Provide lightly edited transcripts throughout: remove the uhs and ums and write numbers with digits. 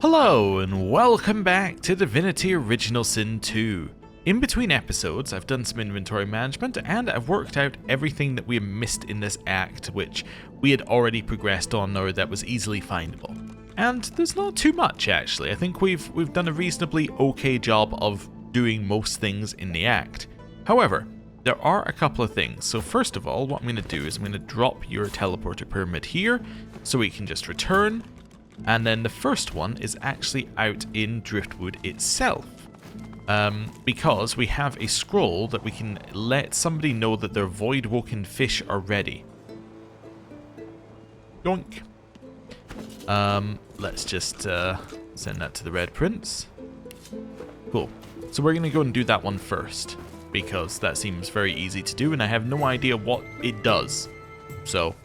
Hello and welcome back to Divinity Original Sin 2. In between episodes I've done some inventory management and I've worked out everything that we have missed in this act which we had already progressed on or that was easily findable. And there's not too much actually. I think we've done a reasonably okay job of doing most things in the act. However, there are a couple of things. So first of all, what I'm going to do is I'm going to drop your teleporter pyramid here so we can just return. And then the first one is actually out in Driftwood itself. Because we have a scroll that we can let somebody know that their void-woken fish are ready. Yoink. Let's just send that to the Red Prince. Cool. So we're going to go and do that one first, because that seems very easy to do and I have no idea what it does. So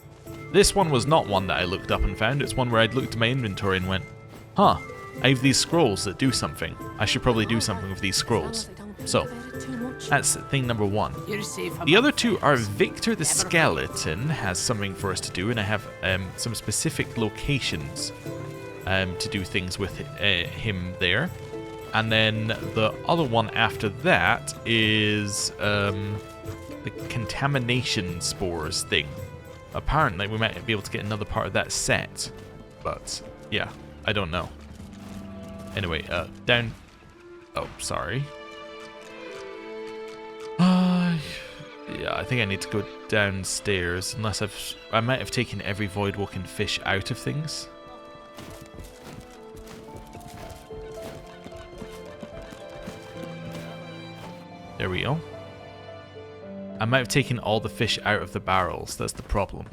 this one was not one that I looked up and found, it's one where I'd looked at my inventory and went, huh, I have these scrolls that do something. I should probably do something with these scrolls. So, that's thing number one. The other two are Victor the Skeleton has something for us to do, and I have some specific locations to do things with him there. And then the other one after that is the contamination spores thing. Apparently we might be able to get another part of that set, but yeah, I don't know. Anyway, down. Oh, sorry. Yeah, I think I need to go downstairs, unless I might have taken every void-woken fish out of things. There we go. I might have taken all the fish out of the barrels, that's the problem.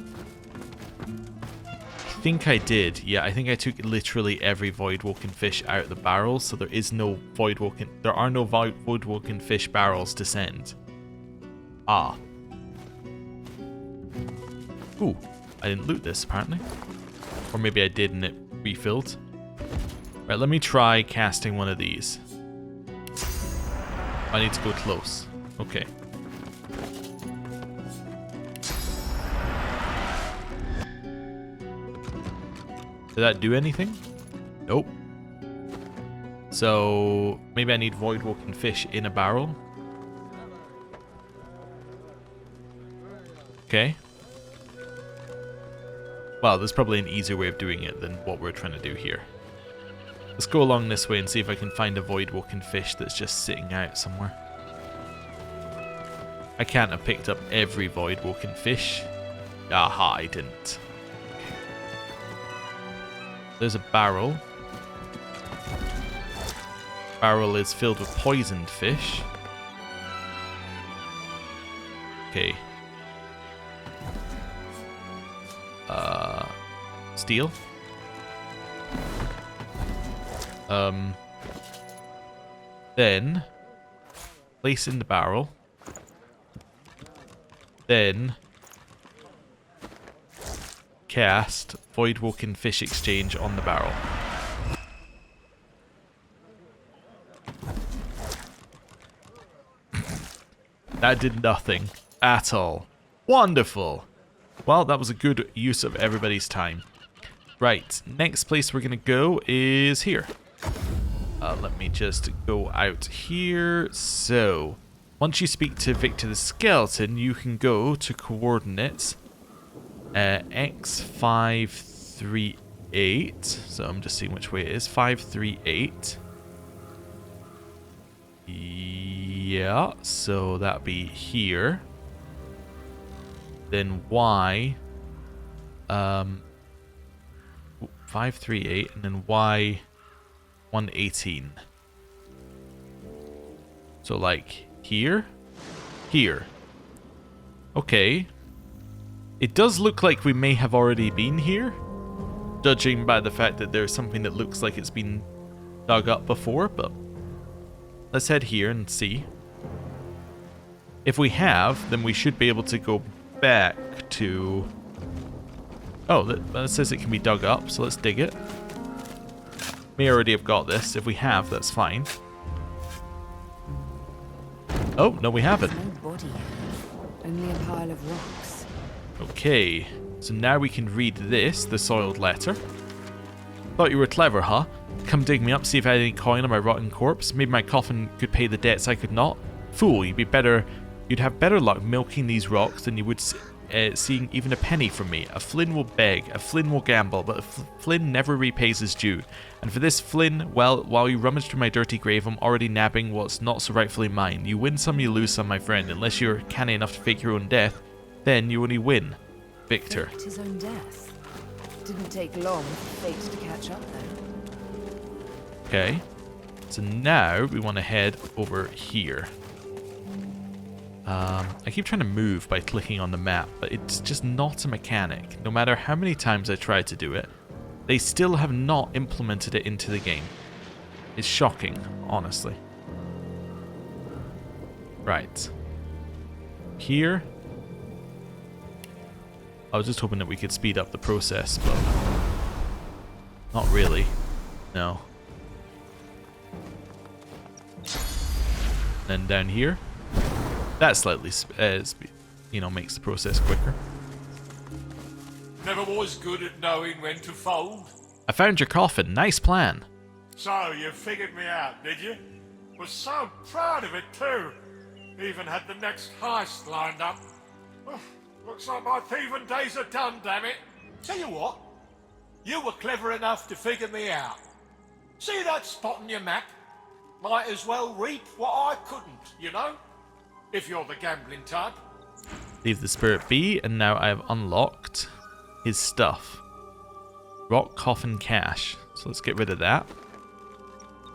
I think I did, yeah, I think I took literally every void-woken fish out of the barrels, so there are no void-woken fish barrels to send. Ah. Ooh, I didn't loot this apparently. Or maybe I did and it refilled. Right, let me try casting one of these. I need to go close. Okay. Did that do anything? Nope. So maybe I need void-woken fish in a barrel. Okay. Well, there's probably an easier way of doing it than what we're trying to do here. Let's go along this way and see if I can find a void-woken fish that's just sitting out somewhere. I can't have picked up every void-woken fish. Aha, I didn't. There's a barrel. Barrel is filled with poisoned fish. Okay. Steel. Then place in the barrel. Then cast void-woken fish exchange on the barrel. That did nothing at all. Wonderful. Well, that was a good use of everybody's time. Right, next place we're going to go is here. Let me just go out here. So, once you speak to Victor the Skeleton, you can go to coordinates X538. So I'm just seeing which way it is. 538. Yeah, so that'd be here. Then Y 538 and then Y 118. So like here? Here. Okay. It does look like we may have already been here, judging by the fact that there's something that looks like it's been dug up before, but let's head here and see. If we have, then we should be able to go back to... Oh, that says it can be dug up, so let's dig it. May already have got this. If we have, that's fine. Oh, no we haven't. No body. Only a pile of rocks. Okay, so now we can read this, the soiled letter. Thought you were clever, huh? Come dig me up, see if I had any coin on my rotten corpse. Maybe my coffin could pay the debts I could not. Fool, you'd have better luck milking these rocks than you would seeing even a penny from me. A Flynn will beg, a Flynn will gamble, but a Flynn never repays his due. And for this Flynn, well, while you rummage through my dirty grave, I'm already nabbing what's not so rightfully mine. You win some, you lose some, my friend. Unless you're canny enough to fake your own death, then you only win. Victor. Faked his own death. Didn't take long for fate to catch up though. Okay. So now we want to head over here. I keep trying to move by clicking on the map, but it's just not a mechanic. No matter how many times I try to do it, they still have not implemented it into the game. It's shocking, honestly. Right. Here. I was just hoping that we could speed up the process, but not really. No. Then down here. That slightly, makes the process quicker. Never was good at knowing when to fold. I found your coffin. Nice plan. So, you figured me out, did you? Was so proud of it, too. Even had the next heist lined up. Looks like my thieving days are done, damn it. Tell you what, you were clever enough to figure me out. See that spot on your map? Might as well reap what I couldn't, you know? If you're the gambling type. Leave the spirit be, and now I have unlocked his stuff. Rock coffin cache. So let's get rid of that.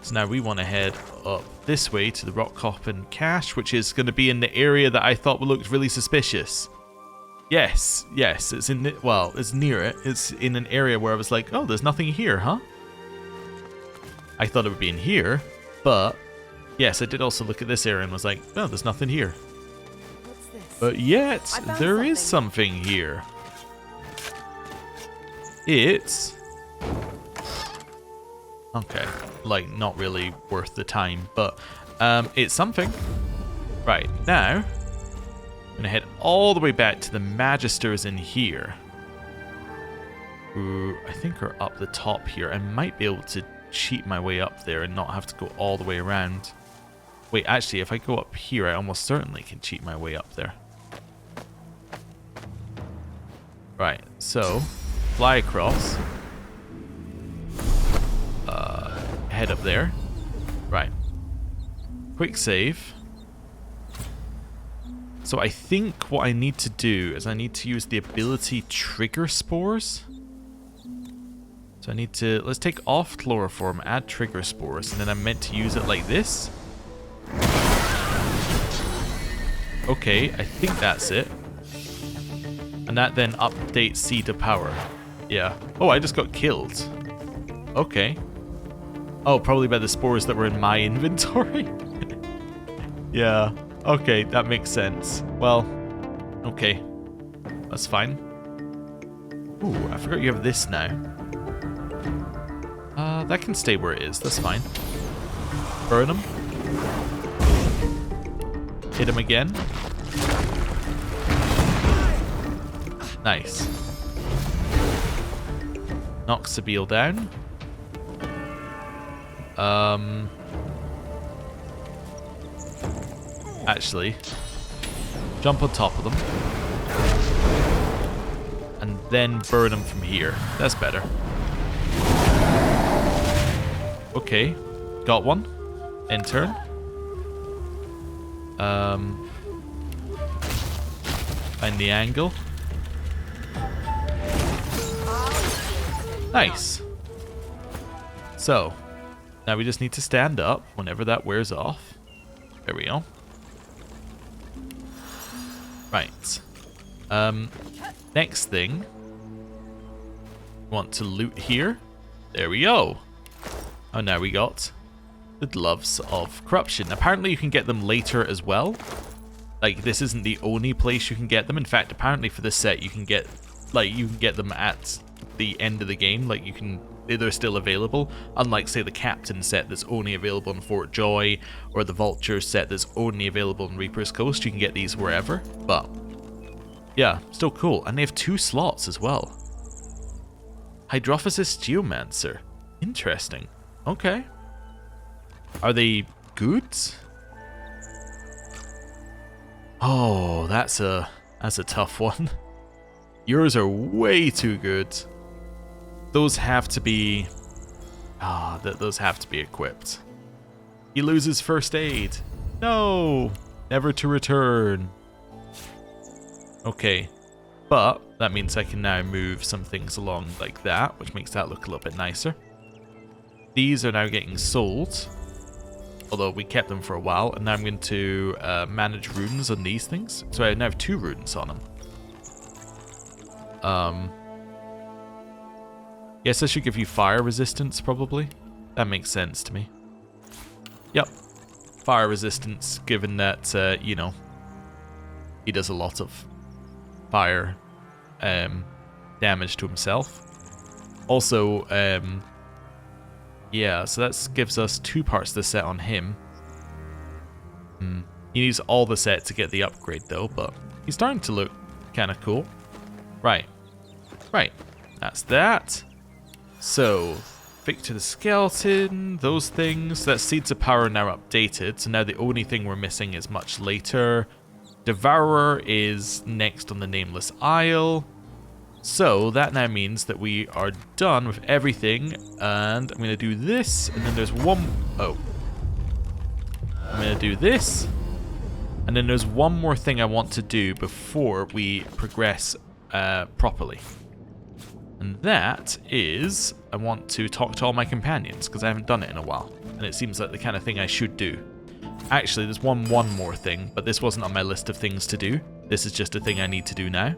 So now we want to head up this way to the rock coffin cache, which is going to be in the area that I thought looked really suspicious. Yes, it's in the, well, it's near it. It's in an area where I was like, oh, there's nothing here, huh? I thought it would be in here, but yes, I did also look at this area and was like, oh, there's nothing here. What's this? But yet, there is something here. It's... okay, like, not really worth the time, but it's something. Right, now, I'm gonna head all the way back to the Magisters in here. Who I think are up the top here. I might be able to cheat my way up there and not have to go all the way around. Wait, actually, if I go up here, I almost certainly can cheat my way up there. Right, so, fly across. Head up there. Right. Quick save. So I think what I need to do is I need to use the ability Trigger Spores. So I need to, let's take off Chloroform, add Trigger Spores, and then I'm meant to use it like this. Okay, I think that's it. And that then updates C to power. Yeah. Oh, I just got killed. Okay. Oh, probably by the spores that were in my inventory? Yeah. Okay, that makes sense. Well, okay. That's fine. Ooh, I forgot you have this now. That can stay where it is. That's fine. Burn him. Hit him again. Nice. Knock Sabine down. Actually, jump on top of them. And then burn them from here. That's better. Okay. Got one. End turn. Find the angle. Nice. So, now we just need to stand up whenever that wears off. There we go. Right. Next thing. Want to loot here. There we go. Oh, now we got the Gloves of Corruption. Apparently you can get them later as well. Like, this isn't the only place you can get them. In fact, apparently for this set you can get, like, you can get them at the end of the game. Like, you can, they're still available. Unlike, say, the Captain set that's only available in Fort Joy, or the Vulture set that's only available in Reaper's Coast. You can get these wherever. But yeah, still cool. And they have 2 slots as well. Hydrophysis Geomancer. Interesting. Okay. Are they good? Oh, that's a tough one. Yours are way too good. Those have to be... those have to be equipped. He loses first aid. No! Never to return. Okay. But that means I can now move some things along like that, which makes that look a little bit nicer. These are now getting sold. Although we kept them for a while, and now I'm going to manage runes on these things. So I now have 2 runes on them. Yes, I should give you fire resistance, probably. That makes sense to me. Yep. Fire resistance, given that, you know, he does a lot of fire damage to himself. Also, yeah, so that gives us 2 parts of the set on him. He needs all the set to get the upgrade, though, but he's starting to look kind of cool. Right. Right. That's that. So, Victor the Skeleton, those things. That Seeds of Power are now updated, so now the only thing we're missing is much later. Devourer is next on the Nameless Isle. So, that now means that we are done with everything, and I'm going to do this, and then there's one... Oh. I'm going to do this, and then there's one more thing I want to do before we progress properly. And that is, I want to talk to all my companions, because I haven't done it in a while, and it seems like the kind of thing I should do. Actually, there's one more thing, but this wasn't on my list of things to do. This is just a thing I need to do now.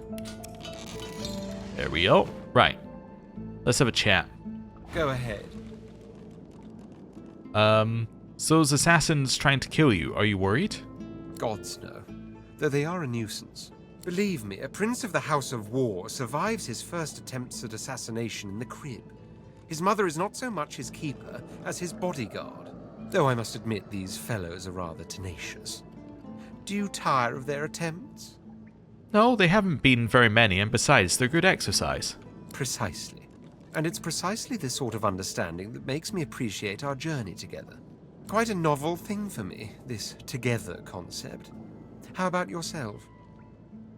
There we go. Right. Let's have a chat. Go ahead. So those assassins trying to kill you, are you worried? Gods no. Though they are a nuisance. Believe me, a prince of the House of War survives his first attempts at assassination in the crib. His mother is not so much his keeper as his bodyguard. Though I must admit these fellows are rather tenacious. Do you tire of their attempts? No, they haven't been very many, and besides, they're good exercise. Precisely. And it's precisely this sort of understanding that makes me appreciate our journey together. Quite a novel thing for me, this together concept. How about yourself?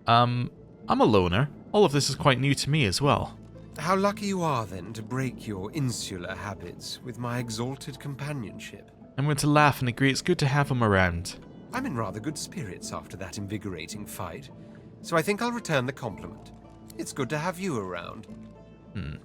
I'm a loner. All of this is quite new to me as well. How lucky you are, then, to break your insular habits with my exalted companionship. I'm going to laugh and agree it's good to have him around. I'm in rather good spirits after that invigorating fight, so I think I'll return the compliment. It's good to have you around. Do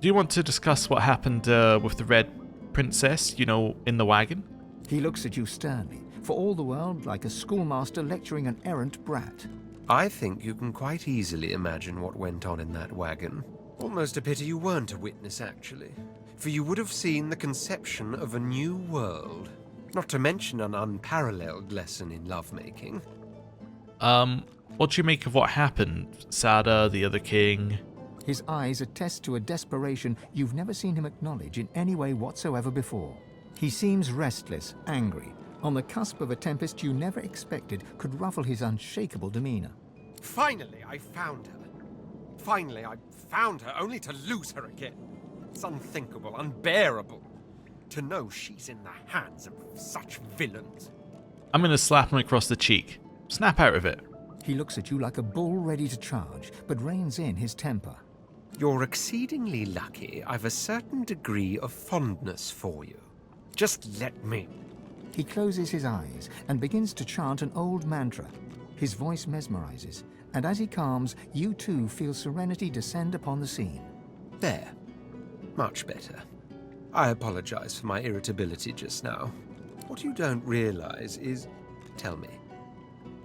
you want to discuss what happened with the Red Princess, you know, in the wagon? He looks at you sternly, for all the world like a schoolmaster lecturing an errant brat. I think you can quite easily imagine what went on in that wagon. Almost a pity you weren't a witness, actually. For you would have seen the conception of a new world. Not to mention an unparalleled lesson in lovemaking. What do you make of what happened? Sada, the other king? His eyes attest to a desperation you've never seen him acknowledge in any way whatsoever before. He seems restless, angry, on the cusp of a tempest you never expected could ruffle his unshakable demeanor. Finally, I found her. Finally, I found her, only to lose her again. It's unthinkable, unbearable. To know she's in the hands of such villains. I'm going to slap him across the cheek. Snap out of it. He looks at you like a bull ready to charge, but reins in his temper. You're exceedingly lucky. I've a certain degree of fondness for you. Just let me. He closes his eyes and begins to chant an old mantra. His voice mesmerizes, and as he calms, you too feel serenity descend upon the scene. There. Much better. I apologize for my irritability just now. What you don't realize is... Tell me,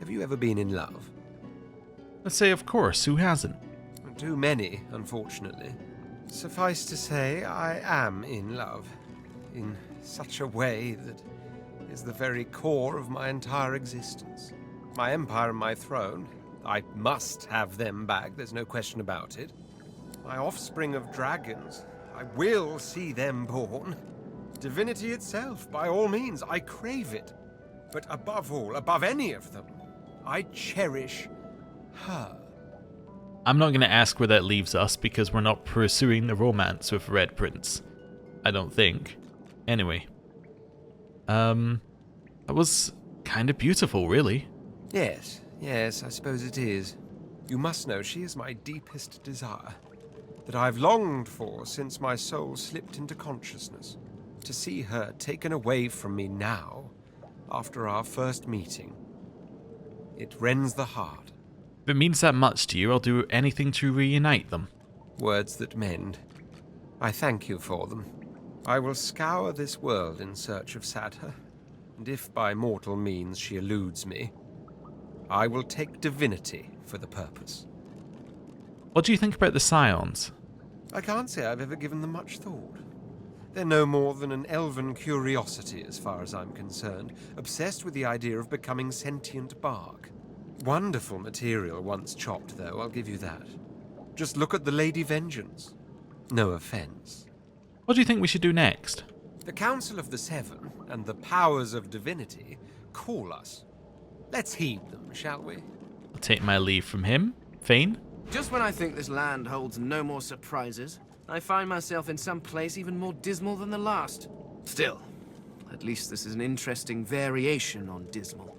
have you ever been in love? Let's say, of course, who hasn't? Too many, unfortunately. Suffice to say, I am in love. In such a way that is the very core of my entire existence. My empire and my throne, I must have them back, there's no question about it. My offspring of dragons, I will see them born. Divinity itself, by all means, I crave it. But above all, above any of them, I cherish her. I'm not going to ask where that leaves us because we're not pursuing the romance with Red Prince. I don't think. Anyway. That was kind of beautiful, really. Yes, I suppose it is. You must know she is my deepest desire, that I've longed for since my soul slipped into consciousness. To see her taken away from me now, after our first meeting, it rends the heart. If it means that much to you, I'll do anything to reunite them. Words that mend. I thank you for them. I will scour this world in search of Sadha, and if by mortal means she eludes me, I will take Divinity for the purpose. What do you think about the Scions? I can't say I've ever given them much thought. They're no more than an elven curiosity as far as I'm concerned, obsessed with the idea of becoming sentient bark. Wonderful material once chopped, though, I'll give you that. Just look at the Lady Vengeance. No offense. What do you think we should do next? The Council of the Seven and the powers of Divinity call us. Let's heed them, shall we? I'll take my leave from him. Fane? Just when I think this land holds no more surprises, I find myself in some place even more dismal than the last. Still, at least this is an interesting variation on dismal.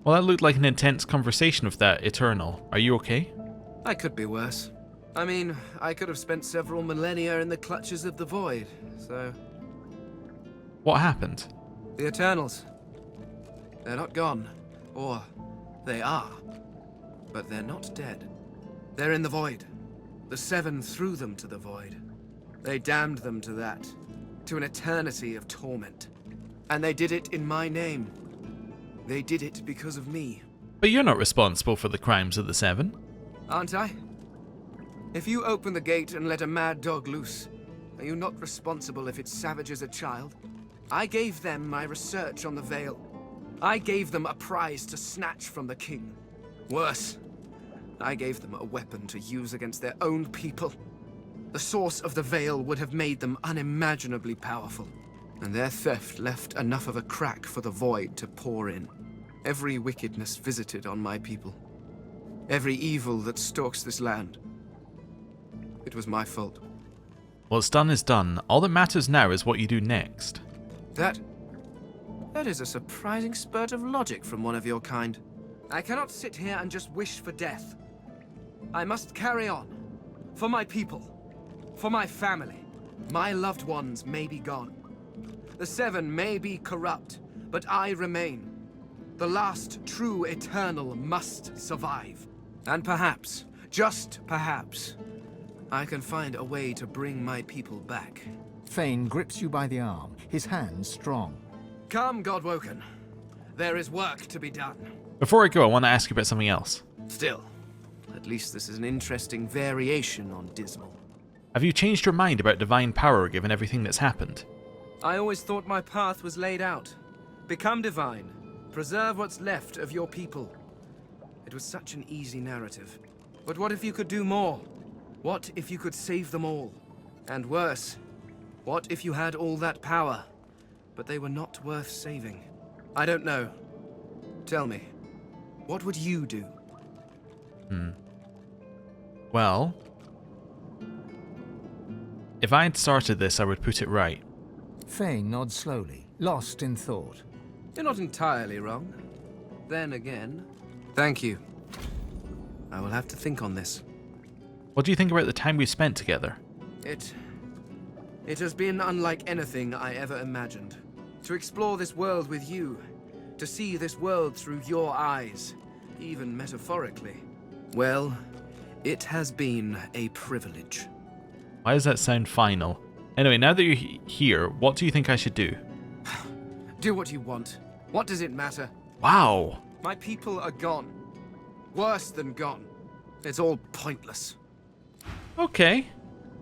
Well, that looked like an intense conversation with that Eternal. Are you okay? I could be worse. I mean, I could have spent several millennia in the clutches of the Void, so... What happened? The Eternals. They're not gone. Or, they are. But they're not dead. They're in the Void. The Seven threw them to the Void. They damned them to that. To an eternity of torment. And they did it in my name. They did it because of me. But you're not responsible for the crimes of the Seven. Aren't I? If you open the gate and let a mad dog loose, are you not responsible if it savages a child? I gave them my research on the Veil. I gave them a prize to snatch from the king. Worse, I gave them a weapon to use against their own people. The source of the Veil would have made them unimaginably powerful, and their theft left enough of a crack for the Void to pour in. Every wickedness visited on my people. Every evil that stalks this land. It was my fault. What's done is done. All that matters now is what you do next. That is a surprising spurt of logic from one of your kind. I cannot sit here and just wish for death. I must carry on. For my people. For my family. My loved ones may be gone. The Seven may be corrupt, but I remain. The last true Eternal must survive. And perhaps, just perhaps, I can find a way to bring my people back. Fane grips you by the arm, his hands strong. Come, Godwoken. There is work to be done. Before I go, I want to ask you about something else. Still, at least this is an interesting variation on dismal. Have you changed your mind about divine power given everything that's happened? I always thought my path was laid out. Become divine. Preserve what's left of your people. It was such an easy narrative. But what if you could do more? What if you could save them all? And worse, what if you had all that power, but they were not worth saving? I don't know. Tell me, what would you do? Well, if I had started this, I would put it right. Fane nods slowly, lost in thought. You're not entirely wrong. Then again, thank you. I will have to think on this. What do you think about the time we spent together? It has been unlike anything I ever imagined. To explore this world with you, to see this world through your eyes, even metaphorically. Well, it has been a privilege. Why does that sound final? Anyway, now that you're here, what do you think I should do? Do what you want. What does it matter? Wow! My people are gone. Worse than gone. It's all pointless. Okay.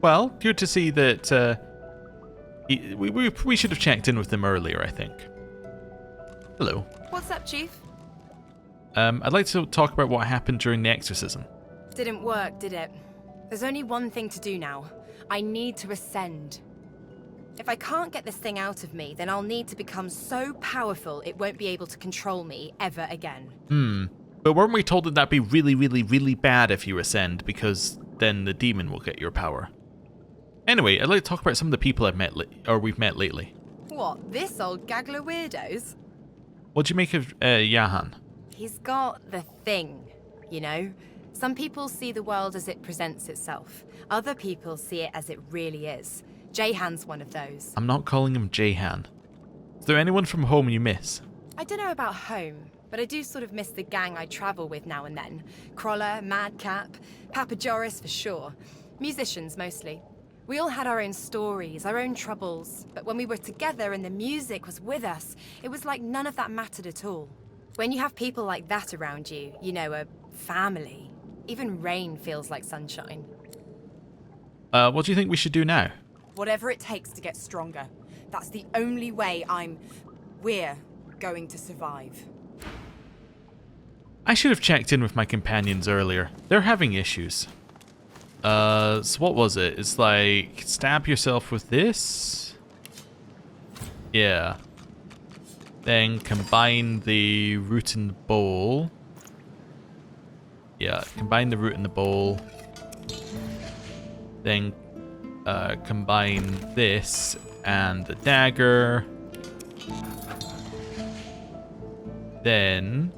Well, good to see that we should have checked in with them earlier, I think. Hello. What's up, Chief? I'd like to talk about what happened during the exorcism. Didn't work, did it? There's only one thing to do now. I need to ascend. If I can't get this thing out of me, then I'll need to become so powerful it won't be able to control me ever again. But weren't we told that that'd be really, really, really bad if you ascend, because then the demon will get your power? Anyway, I'd like to talk about some of the people we've met lately. What, this old gaggle of weirdos? What do you make of Jahan? He's got the thing, you know? Some people see the world as it presents itself. Other people see it as it really is. Jahan's one of those. I'm not calling him Jahan. Is there anyone from home you miss? I don't know about home, but I do sort of miss the gang I travel with now and then. Crawler, Madcap, Papa Joris for sure. Musicians mostly. We all had our own stories, our own troubles, but when we were together and the music was with us, it was like none of that mattered at all. When you have people like that around you, you know, a family, even rain feels like sunshine. What do you think we should do now? Whatever it takes to get stronger. That's the only way we're going to survive. I should have checked in with my companions earlier. They're having issues. So what was it? It's like, stab yourself with this? Yeah. Then combine the root in the bowl. Yeah, combine the root in the bowl. Then combine this and the dagger. Then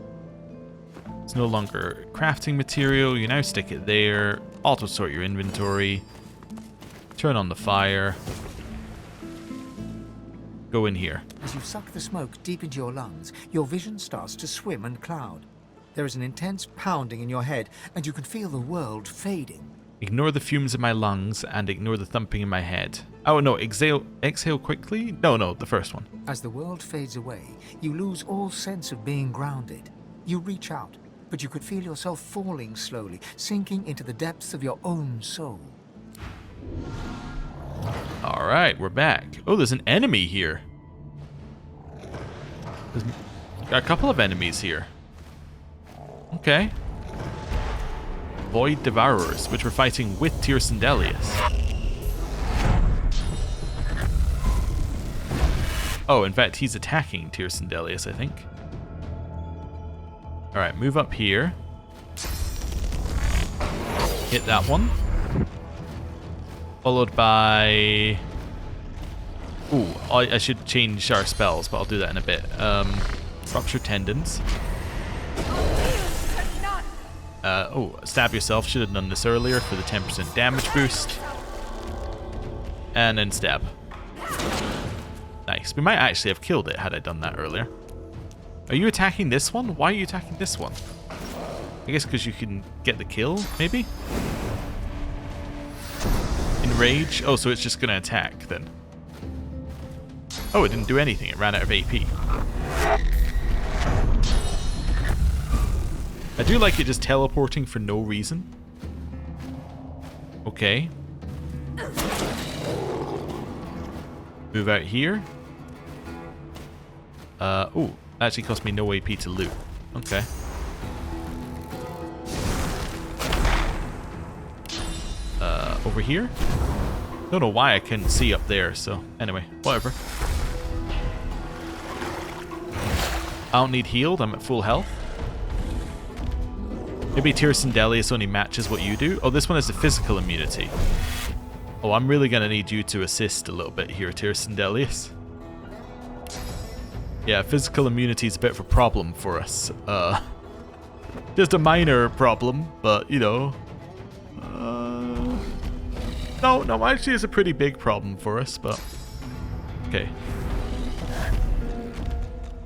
it's no longer crafting material. You now stick it there. Auto sort your inventory. Turn on the fire. Go in here. As you suck the smoke deep into your lungs, your vision starts to swim and cloud. There is an intense pounding in your head, and you can feel the world fading. Ignore the fumes in my lungs and ignore the thumping in my head. Oh no, exhale quickly? No, the first one. As the world fades away, you lose all sense of being grounded. You reach out, but you could feel yourself falling slowly, sinking into the depths of your own soul. Alright, we're back. Oh, there's an enemy here. There's got a couple of enemies here. Okay. Void Devourers, which we're fighting with Tyrsendelius. Oh, in fact, he's attacking Tyrsendelius, I think. Alright, move up here. Hit that one. Followed by... Ooh, I should change our spells, but I'll do that in a bit. Rupture Tendons. Oh, stab yourself. Should have done this earlier for the 10% damage boost. And then stab. Nice. We might actually have killed it had I done that earlier. Are you attacking this one? Why are you attacking this one? I guess because you can get the kill, maybe? Enrage? Oh, so it's just going to attack then. Oh, it didn't do anything. It ran out of AP. I do like it just teleporting for no reason. Okay. Move out here. Oh, actually cost me no AP to loot. Okay. Over here? Don't know why I couldn't see up there, so anyway, whatever. I don't need healed, I'm at full health. Maybe Tyrsendelius only matches what you do. Oh, this one has a physical immunity. Oh, I'm really going to need you to assist a little bit here, Tyrsendelius. Yeah, physical immunity is a bit of a problem for us. Just a minor problem, but, you know. No, actually it's a pretty big problem for us, but... Okay.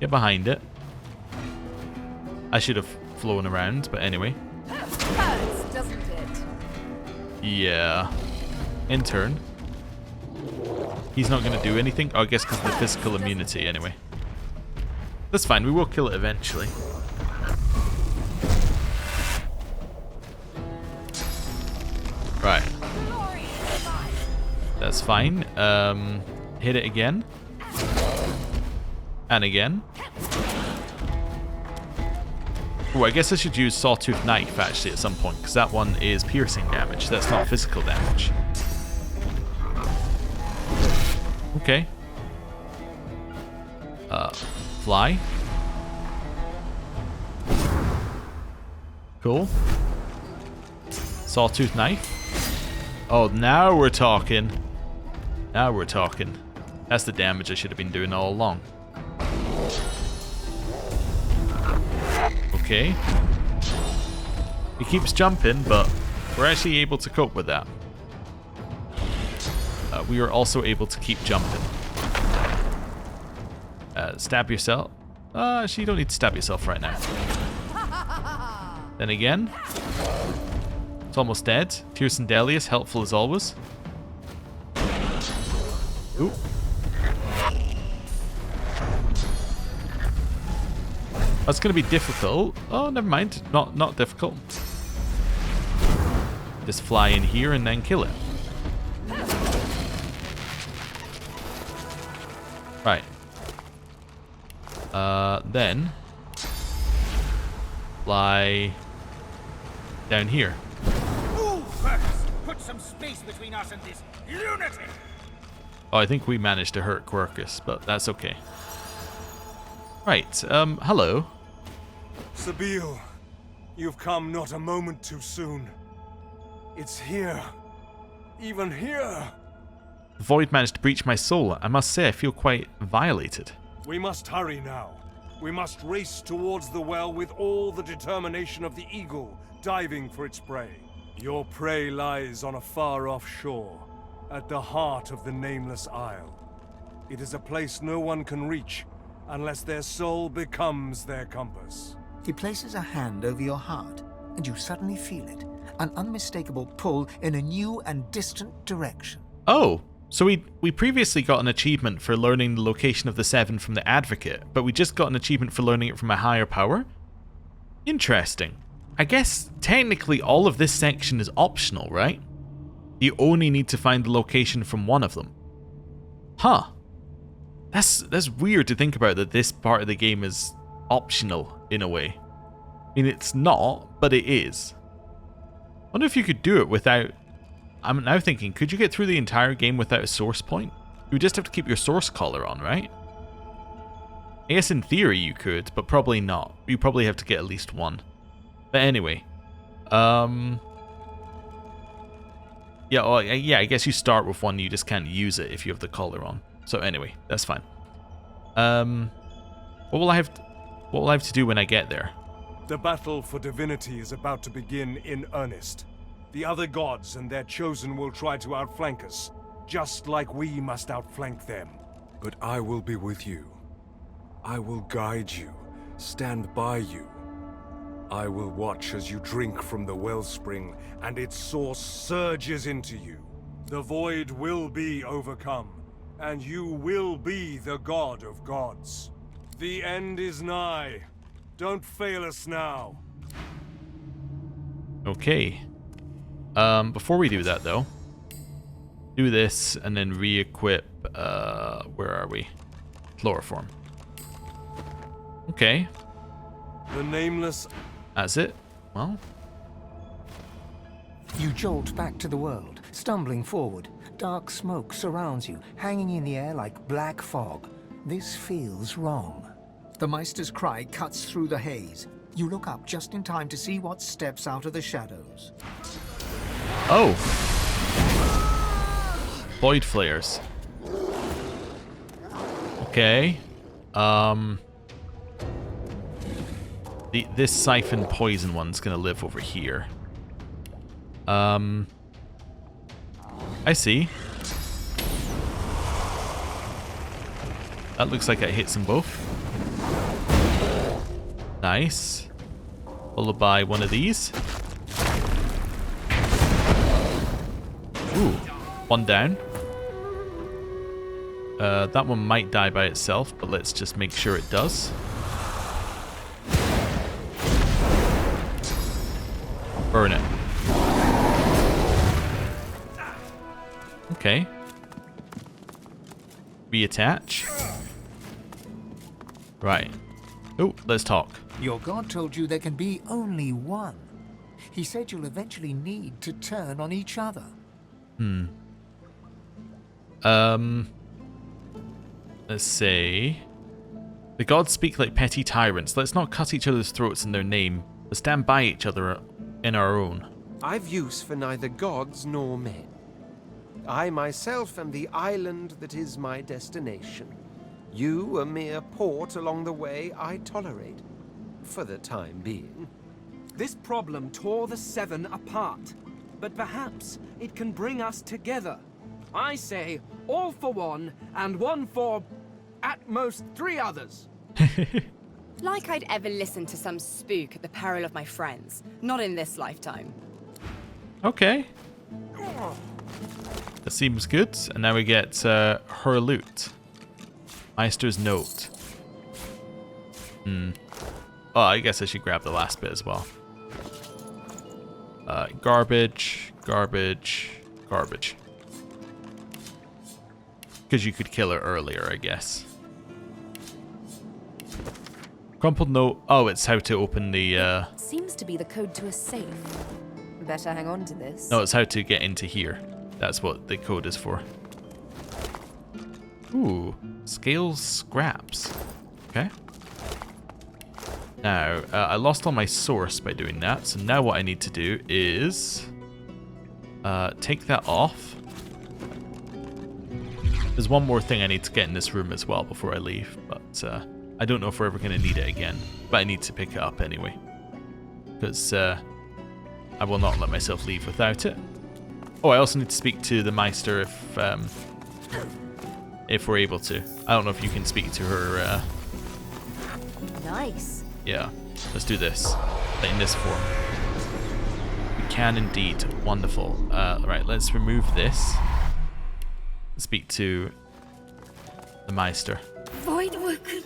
Get behind it. I should have flown around, but anyway. Hurts, doesn't it? Yeah. In turn. He's not going to do anything. Oh, I guess because of the physical immunity anyway. That's fine, we will kill it eventually. Right. That's fine. Hit it again. And again. Oh, I guess I should use Sawtooth Knife actually at some point, because that one is piercing damage. That's not physical damage. Okay. Fly. Cool. Sawtooth knife. Oh, now we're talking. Now we're talking. That's the damage I should have been doing all along. Okay. He keeps jumping, but we're actually able to cope with that. We are also able to keep jumping. Stab yourself. Actually, you don't need to stab yourself right now. Then again. It's almost dead. Tears and Delius, helpful as always. Ooh. That's going to be difficult. Oh, never mind. Not difficult. Just fly in here and then kill it. Right. Then fly down here. Move first. Put some space between us and this lunatic. Oh, I think we managed to hurt Quercus, but that's okay. Right. Hello. Sabille, you've come not a moment too soon. It's here. Even here. The void managed to breach my soul. I must say I feel quite violated. We must hurry now. We must race towards the well with all the determination of the eagle diving for its prey. Your prey lies on a far-off shore, at the heart of the Nameless Isle. It is a place no one can reach unless their soul becomes their compass. He places a hand over your heart, and you suddenly feel it. An unmistakable pull in a new and distant direction. Oh, so we previously got an achievement for learning the location of the Seven from the Advocate, but we just got an achievement for learning it from a higher power? Interesting. I guess technically all of this section is optional, right? You only need to find the location from one of them. Huh. That's weird to think about, that this part of the game is optional in a way. I mean, it's not, but it is. I wonder if you could do it without... I'm now thinking, could you get through the entire game without a source point? You would just have to keep your source collar on, right? I guess in theory you could, but probably not. You probably have to get at least one. But anyway. Yeah, well, yeah, I guess you start with one, you just can't use it if you have the collar on. So anyway, that's fine. What will I have to do when I get there? The battle for Divinity is about to begin in earnest. The other gods and their chosen will try to outflank us, just like we must outflank them. But I will be with you. I will guide you, stand by you. I will watch as you drink from the wellspring and its source surges into you. The void will be overcome, and you will be the god of gods. The end is nigh. Don't fail us now. Okay. Before we do that, though, do this and then re-equip, where are we? Chloroform. Okay. The Nameless... That's it? Well... You jolt back to the world, stumbling forward. Dark smoke surrounds you, hanging in the air like black fog. This feels wrong. The Meister's cry cuts through the haze. You look up just in time to see what steps out of the shadows. Oh. Void flares. Okay. This siphon poison one's gonna live over here. I see. That looks like it hits them both. Nice. Followed by one of these. Ooh, one down. That one might die by itself, but let's just make sure it does. Burn it. Okay. Reattach. Right. Oh, let's talk. Your god told you there can be only one. He said you'll eventually need to turn on each other. Let's say... The gods speak like petty tyrants. Let's not cut each other's throats in their name. We'll stand by each other in our own. I've use for neither gods nor men. I myself am the island that is my destination. You, a mere port along the way I tolerate, for the time being. This problem tore the Seven apart, but perhaps it can bring us together. I say, all for one, and one for, at most, 3 others. Like I'd ever listen to some spook at the peril of my friends. Not in this lifetime. Okay. That seems good. And now we get her loot. Meister's note. Oh, I guess I should grab the last bit as well. Garbage, garbage, garbage. Because you could kill her earlier, I guess. Crumpled note. Oh, it's how to open the... Seems to be the code to a safe. Better hang on to this. No, it's how to get into here. That's what the code is for. Ooh, scales scraps. Okay. Now, I lost all my source by doing that, so now what I need to do is take that off. There's one more thing I need to get in this room as well before I leave, but I don't know if we're ever going to need it again, but I need to pick it up anyway, because I will not let myself leave without it. Oh, I also need to speak to the Meister if we're able to. I don't know if you can speak to her. Nice. Yeah, let's do this in this form. We can indeed. Wonderful. Right, let's remove this. Speak to the Meister. Voidwoken.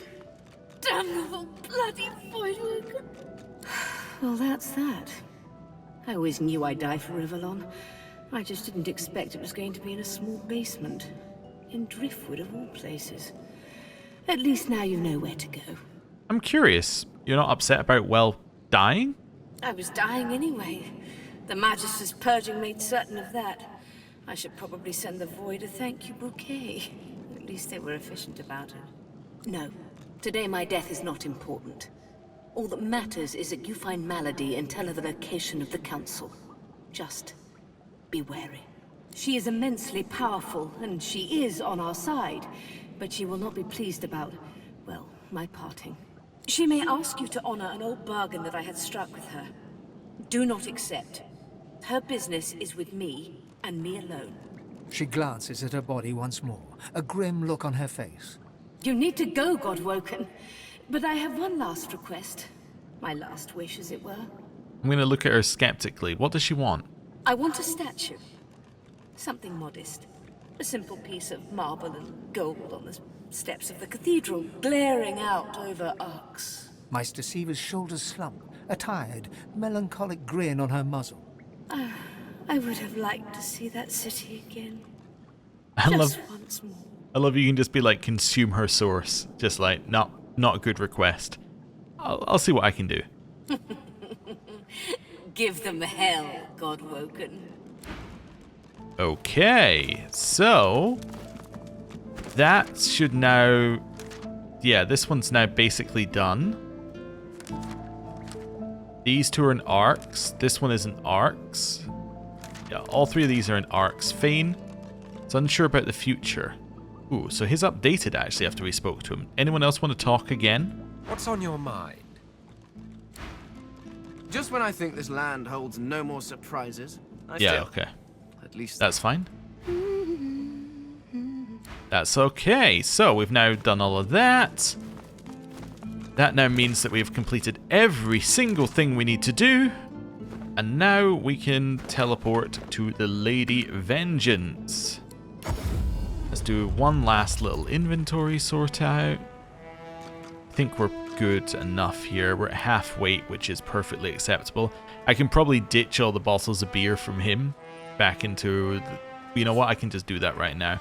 Damnable bloody Voidwoken. Well, that's that. I always knew I'd die for Rivellon. I just didn't expect it was going to be in a small basement. In Driftwood, of all places. At least now you know where to go. I'm curious. You're not upset about, well, dying? I was dying anyway. The Magister's purging made certain of that. I should probably send the Void a thank you bouquet. At least they were efficient about it. No. Today my death is not important. All that matters is that you find Malady and tell her the location of the Council. Just be wary. She is immensely powerful, and she is on our side, but she will not be pleased about, well, my parting. She may ask you to honor an old bargain that I had struck with her. Do not accept. Her business is with me, and me alone. She glances at her body once more, a grim look on her face. You need to go, Godwoken. But I have one last request. My last wish, as it were. I'm going to look at her skeptically. What does she want? I want a statue. Something modest. A simple piece of marble and gold on the steps of the cathedral, glaring out over arcs. Meister Siever's shoulders slump, a tired, melancholic grin on her muzzle. I would have liked to see that city again. Once more. I love you can just be like, consume her source. Just like, not a good request. I'll see what I can do. Give them hell, Godwoken. Okay, so that should now, yeah, this one's now basically done. These two are in arcs. This one is in arcs. Yeah, all three of these are in arcs. Fane, it's unsure about the future. Ooh, so he's updated actually after we spoke to him. Anyone else want to talk again? What's on your mind? Just when I think this land holds no more surprises, Okay. At least that's fine. That's okay. So we've now done all of that. That now means that we've completed every single thing we need to do. And now we can teleport to the Lady Vengeance. Let's do one last little inventory sort out. I think we're good enough here. We're at half weight, which is perfectly acceptable. I can probably ditch all the bottles of beer from him back into the, you know what, I can just do that right now.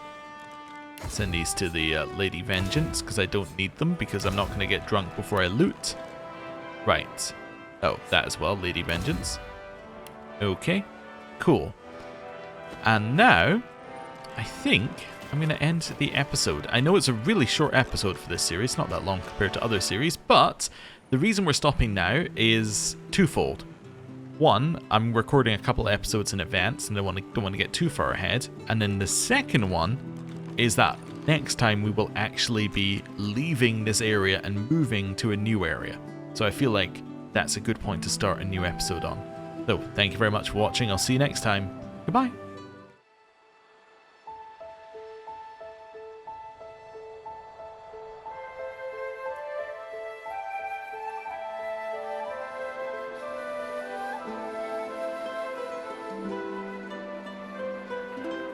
Send these to the Lady Vengeance because I don't need them because I'm not going to get drunk before I loot. Right. Oh, that as well, Lady Vengeance. Okay, cool. And now I think I'm going to end the episode. I know it's a really short episode for this series, not that long compared to other series, but The reason we're stopping now is twofold. One, I'm recording a couple of episodes in advance and don't want to get too far ahead. And then the second one is that next time we will actually be leaving this area and moving to a new area. So I feel like that's a good point to start a new episode on. So thank you very much for watching. I'll see you next time. Goodbye.